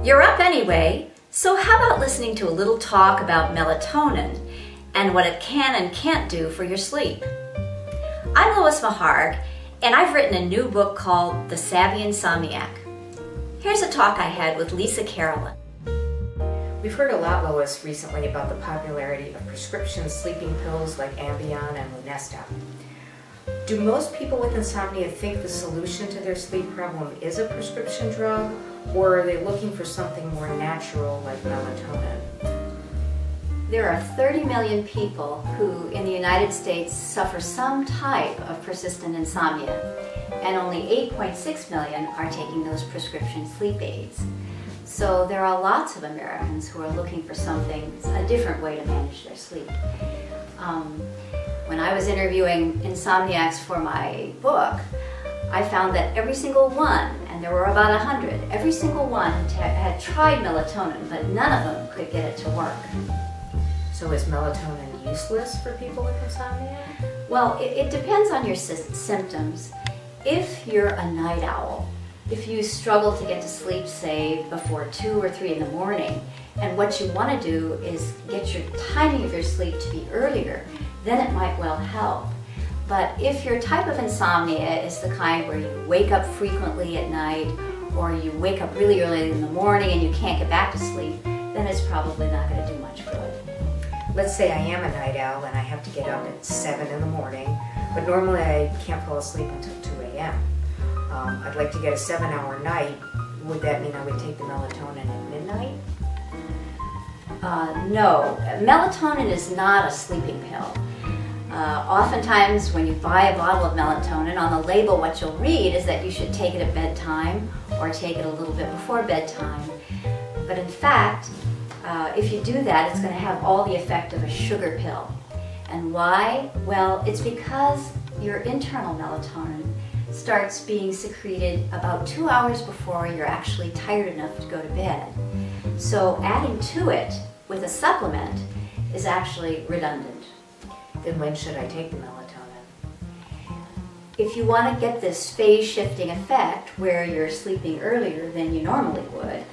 You're up anyway, so how about listening to a little talk about melatonin and what it can and can't do for your sleep? I'm Lois Maharg, and I've written a new book called The Savvy Insomniac. Here's a talk I had with Lisa Carolyn. We've heard a lot, Lois, recently about the popularity of prescription sleeping pills like Ambien and Lunesta. Do most people with insomnia think the solution to their sleep problem is a prescription drug, or are they looking for something more natural like melatonin? There are 30 million people who in the United States suffer some type of persistent insomnia, and only 8.6 million are taking those prescription sleep aids. So there are lots of Americans who are looking for a different way to manage their sleep. When I was interviewing insomniacs for my book, I found that every single one, and there were about 100, every single one had tried melatonin, but none of them could get it to work. So is melatonin useless for people with insomnia? Well, it depends on your symptoms. If you're a night owl, if you struggle to get to sleep, say, before 2 or 3 in the morning, and what you want to do is get your timing of your sleep to be earlier, then it might well help. But if your type of insomnia is the kind where you wake up frequently at night, or you wake up really early in the morning and you can't get back to sleep, then it's probably not going to do much good. Let's say I am a night owl and I have to get up at 7 in the morning, but normally I can't fall asleep until 2 a.m. I'd like to get a 7-hour night. Would that mean I would take the melatonin at midnight? No, melatonin is not a sleeping pill. Oftentimes when you buy a bottle of melatonin, on the label what you'll read is that you should take it at bedtime or take it a little bit before bedtime. But in fact, if you do that, it's going to have all the effect of a sugar pill. And why? Well, it's because your internal melatonin starts being secreted about 2 hours before you're actually tired enough to go to bed. So adding to it with a supplement is actually redundant. Then when should I take the melatonin? If you want to get this phase shifting effect where you're sleeping earlier than you normally would,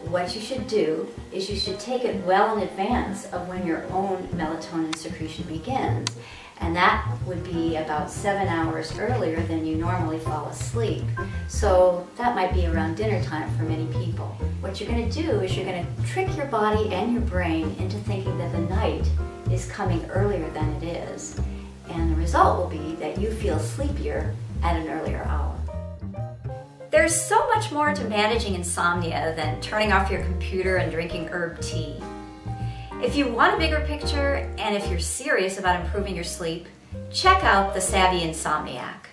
what you should do is you should take it well in advance of when your own melatonin secretion begins. And that would be about 7 hours earlier than you normally fall asleep. So that might be around dinner time for many people. What you're going to do is you're going to trick your body and your brain into thinking that the night is coming earlier than it is. And the result will be that you feel sleepier at an earlier hour. There's so much more to managing insomnia than turning off your computer and drinking herb tea. If you want a bigger picture, and if you're serious about improving your sleep, check out The Savvy Insomniac.